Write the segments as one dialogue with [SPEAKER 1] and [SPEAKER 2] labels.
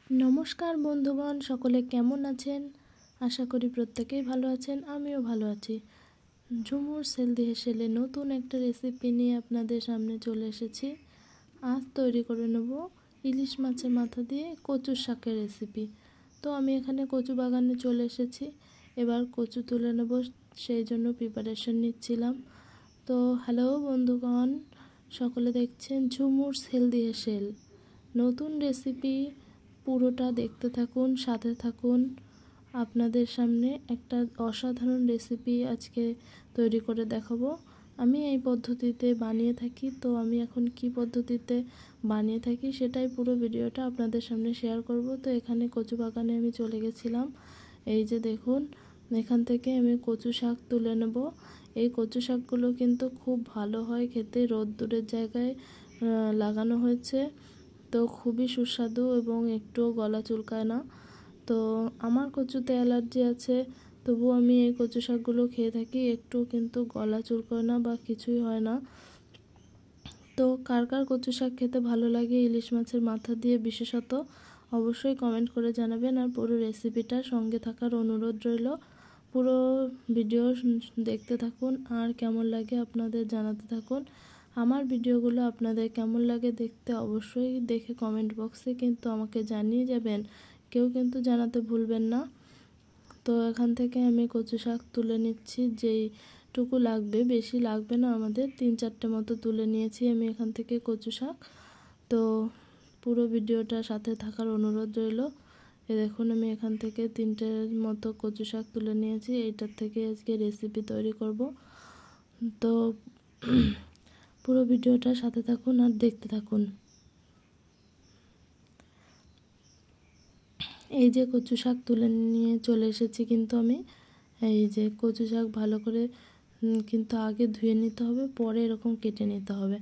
[SPEAKER 1] নমস্কার বন্ধুগণ, সকলে কেমন আছেন? আশা করি প্রত্যেকেই ভালো আছেন। আমিও ভালো আছি। ঝুমুর হেলদি হেসেলে নতুন একটা রেসিপি নিয়ে আপনাদের সামনে চলে এসেছি। আজ তৈরি করে নেব ইলিশ মাছের মাথা দিয়ে কচুর শাকের রেসিপি। তো আমি এখানে কচু বাগানে চলে এসেছি। এবার কচু তুলে নেব, সেই জন্য প্রিপারেশন নিচ্ছিলাম। তো হ্যালো বন্ধুগণ, সকলে দেখছেন ঝুমুর হেলদি হেসেল নতুন রেসিপি। পুরোটা দেখতে থাকুন, সাথে থাকুন। আপনাদের সামনে একটা অসাধারণ রেসিপি আজকে তৈরি করে দেখাবো। আমি এই পদ্ধতিতে বানিয়ে থাকি। তো আমি এখন কি পদ্ধতিতে বানিয়ে থাকি সেটাই পুরো ভিডিওটা আপনাদের সামনে শেয়ার করব। তো এখানে কচু বাগানে আমি চলে গেছিলাম। এই যে দেখুন, এখান থেকে আমি কচু শাক তুলে নেব। এই কচু শাকগুলো কিন্তু খুব ভালো হয় খেতে, রোদ্দুরের জায়গায় লাগানো হয়েছে। তো খুবই সুস্বাদু এবং একটুও গলা চুলকায় না। তো আমার কচুতে অ্যালার্জি আছে, তবু আমি এই কচু শাকগুলো খেয়ে থাকি, একটু কিন্তু গলা চুলকায় না বা কিছুই হয় না। তো কার কার কচু শাক খেতে ভালো লাগে ইলিশ মাছের মাথা দিয়ে বিশেষত, অবশ্যই কমেন্ট করে জানাবেন। আর পুরো রেসিপিটার সঙ্গে থাকার অনুরোধ রইল। পুরো ভিডিও দেখতে থাকুন আর কেমন লাগে আপনাদের জানাতে থাকুন। আমার ভিডিওগুলো আপনাদের কেমন লাগে দেখতে অবশ্যই দেখে কমেন্ট বক্সে কিন্তু আমাকে জানিয়ে যাবেন, কেউ কিন্তু জানাতে ভুলবেন না। তো এখান থেকে আমি কচু শাক তুলে নিচ্ছি, যেইটুকু লাগবে, বেশি লাগবে না আমাদের, 3-4টে মতো তুলে নিয়েছি আমি এখান থেকে কচু শাক। তো পুরো ভিডিওটা সাথে থাকার অনুরোধ রইল। দেখুন, আমি এখান থেকে 3টের মতো কচু শাক তুলে নিয়েছি। এইটার থেকে আজকে রেসিপি তৈরি করব। তো পুরো ভিডিওটা সাথে থাকুন আর দেখতে থাকুন। এই যে কচু শাক তুলে নিয়ে চলে এসেছি কিন্তু আমি। এই যে কচু শাক ভালো করে কিন্তু আগে ধুয়ে নিতে হবে, পরে এরকম কেটে নিতে হবে।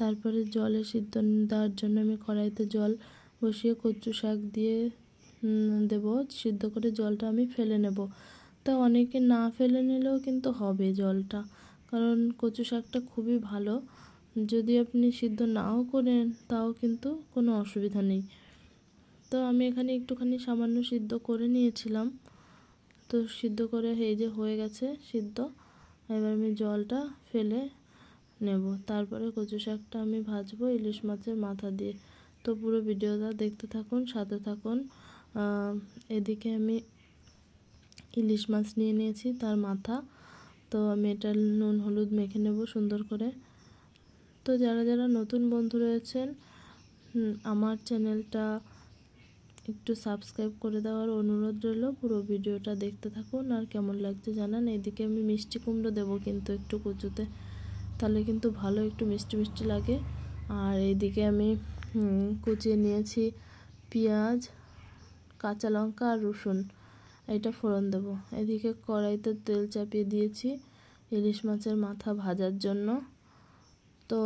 [SPEAKER 1] তারপরে জলে সিদ্ধ দেওয়ার জন্য আমি কড়াইতে জল বসিয়ে কচু শাক দিয়ে দেব। সিদ্ধ করে জলটা আমি ফেলে নেব। তা অনেকে না ফেলে নিলেও কিন্তু হবে জলটা, কারণ কচু শাকটা খুবই ভালো। যদি আপনি সিদ্ধ নাও করেন তাও কিন্তু কোনো অসুবিধা নেই। তো আমি এখানে একটুখানি সামান্য সিদ্ধ করে নিয়েছিলাম। তো সিদ্ধ করে এই যে হয়ে গেছে সিদ্ধ। এবার আমি জলটা ফেলে নেব। তারপরে কচু শাকটা আমি ভাজবো ইলিশ মাছের মাথা দিয়ে। তো পুরো ভিডিওটা দেখতে থাকুন, সাথে থাকুন। এদিকে আমি ইলিশ মাছ নিয়ে নিয়েছি, তার মাথা। তো আমি এটা নুন হলুদ মেখে নেব সুন্দর করে। তো যারা যারা নতুন বন্ধু রয়েছেন, আমার চ্যানেলটা একটু সাবস্ক্রাইব করে দেওয়ার অনুরোধ রইল। পুরো ভিডিওটা দেখতে থাকুন আর কেমন লাগছে জানান। এদিকে আমি মিষ্টি কুমড়ো দেবো কিন্তু একটু কচুতে, তাহলে কিন্তু ভালো একটু মিষ্টি মিষ্টি লাগে। আর এইদিকে আমি কুচিয়ে নিয়েছি পেঁয়াজ, কাঁচা লঙ্কা আর রসুন, এটা ফোড়ন দেবো। এদিকে কড়াইতে তেল চাপিয়ে দিয়েছি ইলিশ মাছের মাথা ভাজার জন্য। তো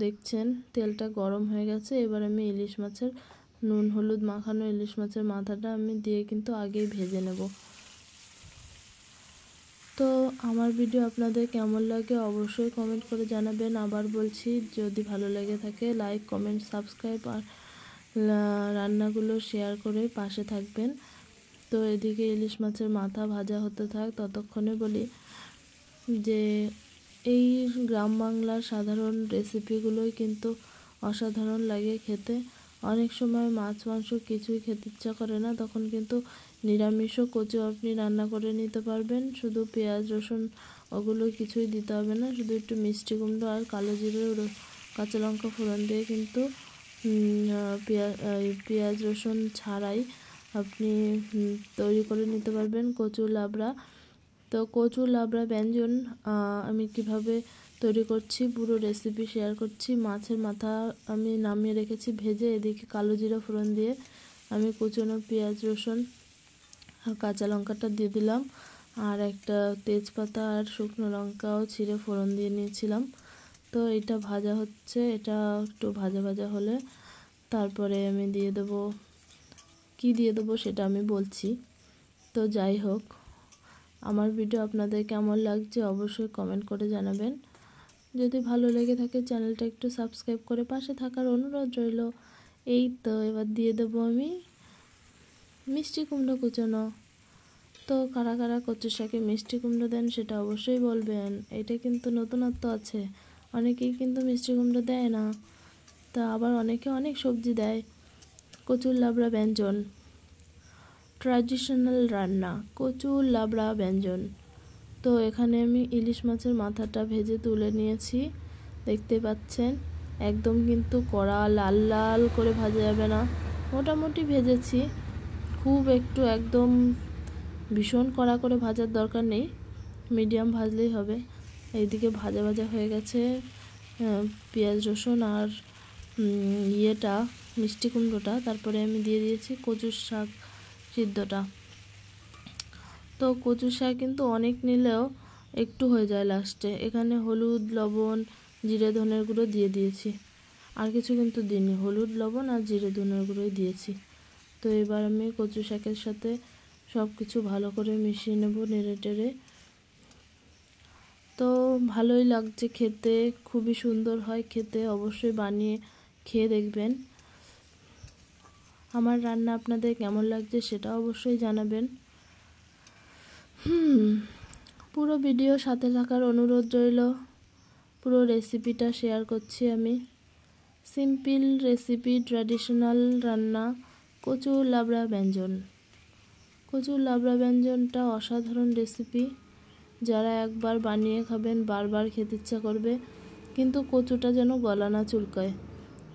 [SPEAKER 1] দেখছেন তেলটা গরম হয়ে গেছে। এবার আমি ইলিশ মাছের নুন হলুদ মাখানো ইলিশ মাছের মাথাটা আমি দিয়ে কিন্তু আগেই ভেজে নেব। তো আমার ভিডিও আপনাদের কেমন লাগে অবশ্যই কমেন্ট করে জানাবেন। আবার বলছি, যদি ভালো লেগে থাকে লাইক কমেন্ট সাবস্ক্রাইব আর রান্নাগুলো শেয়ার করে পাশে থাকবেন। তো এদিকে ইলিশ মাছের মাথা ভাজা হতে থাক, ততক্ষণে বলি যে এই গ্রাম বাংলার সাধারণ রেসিপিগুলোই কিন্তু অসাধারণ লাগে খেতে। অনেক সময় মাছ মাংস কিছুই খেতে ইচ্ছা করে না, তখন কিন্তু নিরামিষও কচু আপনি রান্না করে নিতে পারবেন। শুধু পেঁয়াজ রসুন ওগুলো কিছুই দিতে হবে না, শুধু একটু মিষ্টি কুমড়ো আর কালো জিরে কাঁচা লঙ্কা ফোড়ন দিয়ে কিন্তু পেঁয়াজ রসুন ছাড়াই আপনি তৈরি করে নিতে পারবেন কচু লাবড়া। তো কচু লাবড়া ব্যঞ্জন আমি কিভাবে তৈরি করছি পুরো রেসিপি শেয়ার করছি। মাছের মাথা আমি নামিয়ে রেখেছি ভেজে। এদিকে কালো জিরা ফোড়ন দিয়ে আমি কুচনো পেঁয়াজ রসুন আর কাঁচা লঙ্কাটা দিয়ে দিলাম, আর একটা তেজপাতা আর শুকনো লঙ্কাও ছিঁড়ে ফোড়ন দিয়ে নিয়েছিলাম। তো এটা ভাজা হচ্ছে, এটা একটু ভাজা ভাজা হলে তারপরে আমি দিয়ে দেবো, কি দিয়ে দেবো সেটা আমি বলছি। তো যাই হোক, আমার ভিডিও আপনাদের কেমন লাগছে অবশ্যই কমেন্ট করে জানাবেন। যদি ভালো লেগে থাকে চ্যানেলটা একটু সাবস্ক্রাইব করে পাশে থাকার অনুরোধ রইল। এই তো এবার দিয়ে দেবো আমি মিষ্টি কুমড়ো কুচোনো। তো কারা কারা কচু শাকে মিষ্টি কুমড়ো দেন সেটা অবশ্যই বলবেন। এটা কিন্তু নতুনত্ব আছে, অনেকেই কিন্তু মিষ্টি কুমড়ো দেয় না, তা আবার অনেকে অনেক সবজি দেয়। কচুর লাবড়া ব্যঞ্জন, ট্র্যাডিশনাল রান্না কচুর লাবড়া ব্যঞ্জন। তো এখানে আমি ইলিশ মাছের মাথাটা ভেজে তুলে নিয়েছি, দেখতে পাচ্ছেন। একদম কিন্তু কড়া লাল লাল করে ভাজা যাবে না, মোটামুটি ভেজেছি, খুব একটু একদম ভীষণ কড়া করে ভাজার দরকার নেই, মিডিয়াম ভাজলেই হবে। এইদিকে ভাজা ভাজা হয়ে গেছে পেঁয়াজ রসুন আর মিষ্টি কুমড়োটা। তারপরে আমি দিয়ে দিয়েছি কচুর শাক সিদ্ধটা। তো কচু শাক কিন্তু অনেক নিলেও একটু হয়ে যায় লাস্টে। এখানে হলুদ লবণ জিরে ধনের গুঁড়ো দিয়ে দিয়েছি, আর কিছু কিন্তু দিইনি, হলুদ লবণ আর জিরে ধনের গুঁড়োই দিয়েছি। তো এবার আমি কচু শাকের সাথে সব কিছু ভালো করে মিশিয়ে নেব নেড়ে টেড়ে। তো ভালোই লাগছে খেতে, খুবই সুন্দর হয় খেতে, অবশ্যই বানিয়ে খেয়ে দেখবেন। আমার রান্না আপনাদের কেমন লাগছে সেটা অবশ্যই জানাবেন। পুরো ভিডিও সাথে থাকার অনুরোধ রইল। পুরো রেসিপিটা শেয়ার করছি আমি। সিম্পল রেসিপি, ট্র্যাডিশনাল রান্না কচুর লাবড়া ব্যঞ্জন। কচুর লাবড়া ব্যঞ্জনটা অসাধারণ রেসিপি, যারা একবার বানিয়ে খাবেন বারবার খেতে ইচ্ছা করবে। কিন্তু কচুটা যেন গলা না চুলকায়।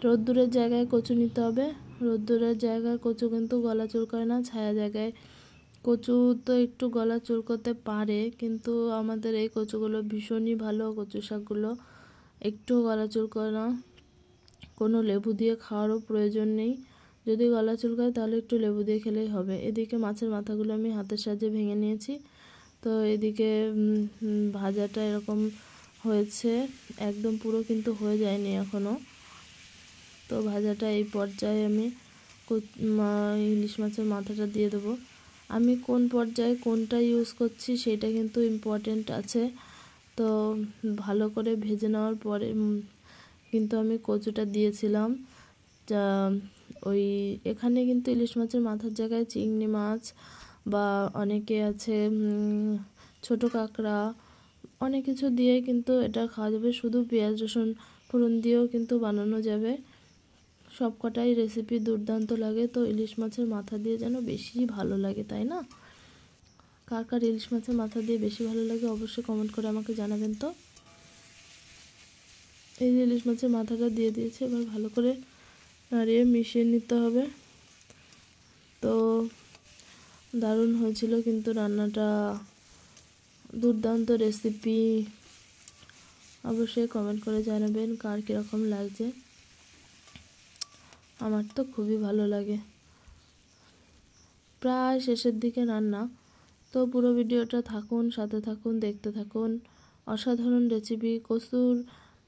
[SPEAKER 1] রোদ্দুরের জায়গায় কচু নিতে হবে, রোদ্দুরের জায়গায় কচু কিন্তু গলা চুলকায় না। ছায়া জায়গায় কচু তো একটু গলা চুলকোতে পারে, কিন্তু আমাদের এই কচুগুলো ভীষণই ভালো। কচু শাকগুলো একটু গলা চুলকায় না, কোনো লেবু দিয়ে খাওয়ারও প্রয়োজন নেই। যদি গলা চুলকায় তাহলে একটু লেবু দিয়ে খেলেই হবে। এদিকে মাছের মাথাগুলো আমি হাতের সাহায্যে ভেঙে নিয়েছি। তো এদিকে ভাজাটা এরকম হয়েছে, একদম পুরো কিন্তু হয়ে যায়নি এখনও। তো ভাজাটা এই পর্যায়ে আমি ইলিশ মাছের মাথাটা দিয়ে দেবো। আমি কোন পর্যায়ে কোনটা ইউজ করছি সেটা কিন্তু ইম্পর্টেন্ট আছে। তো ভালো করে ভেজে নেওয়ার পরে কিন্তু আমি কচুটা দিয়েছিলাম। ওই এখানে কিন্তু ইলিশ মাছের মাথার জায়গায় চিংড়ি মাছ বা অনেকে আছে ছোট কাঁকড়া, অনেক কিছু দিয়ে কিন্তু এটা খাওয়া যাবে। শুধু পেঁয়াজ রসুন ফোড়ন দিয়েও কিন্তু বানানো যাবে। সব কটাই রেসিপি দুর্দান্ত লাগে। তো ইলিশ মাছের মাথা দিয়ে যেন বেশি ভালো লাগে, তাই না? কার কার ইলিশ মাছের মাথা দিয়ে বেশি ভালো লাগে অবশ্যই কমেন্ট করে আমাকে জানাবেন। তো এই যে ইলিশ মাছের মাথাটা দিয়ে দিয়েছি, এবার ভালো করে নাড়িয়ে মিশিয়ে নিতে হবে। তো দারুণ হয়েছিল কিন্তু রান্নাটা, দুর্দান্ত রেসিপি। অবশ্যই কমেন্ট করে জানাবেন কার কীরকম লাগছে। আমার তো খুবই ভালো লাগে। প্রায় শেষের দিকে রান্না। তো পুরো ভিডিওটা থাকুন, সাথে থাকুন, দেখতে থাকুন। অসাধারণ রেসিপি কচুর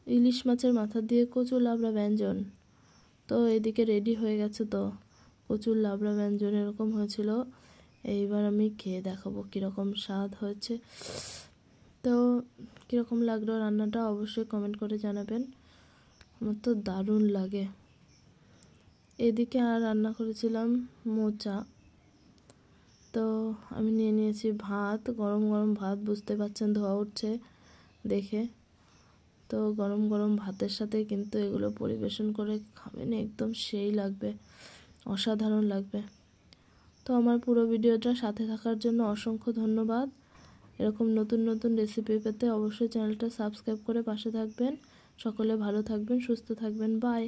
[SPEAKER 1] ইলিশ মাছের মাথা দিয়ে কচুর লাবড়া ব্যঞ্জন। তো এদিকে রেডি হয়ে গেছে। তো কচুর লাবড়া ব্যঞ্জন এরকম হয়েছিল। এইবার আমি খেয়ে দেখাবো কীরকম স্বাদ হয়েছে। তো কীরকম লাগলো রান্নাটা অবশ্যই কমেন্ট করে জানাবেন। আমার তো দারুণ লাগে। এদিকে আর রান্না করেছিলাম মোচা। তো আমি নিয়ে নিয়েছি ভাত, গরম গরম ভাত, বুঝতে পারছেন ধোয়া উঠছে দেখে। তো গরম গরম ভাতের সাথে কিন্তু এগুলো পরিবেশন করে খাবেন, একদম সেই লাগবে, অসাধারণ লাগবে। তো আমার পুরো ভিডিওটা সাথে থাকার জন্য অসংখ্য ধন্যবাদ। এরকম নতুন নতুন রেসিপি পেতে অবশ্যই চ্যানেলটা সাবস্ক্রাইব করে পাশে থাকবেন। সকলে ভালো থাকবেন, সুস্থ থাকবেন। বাই।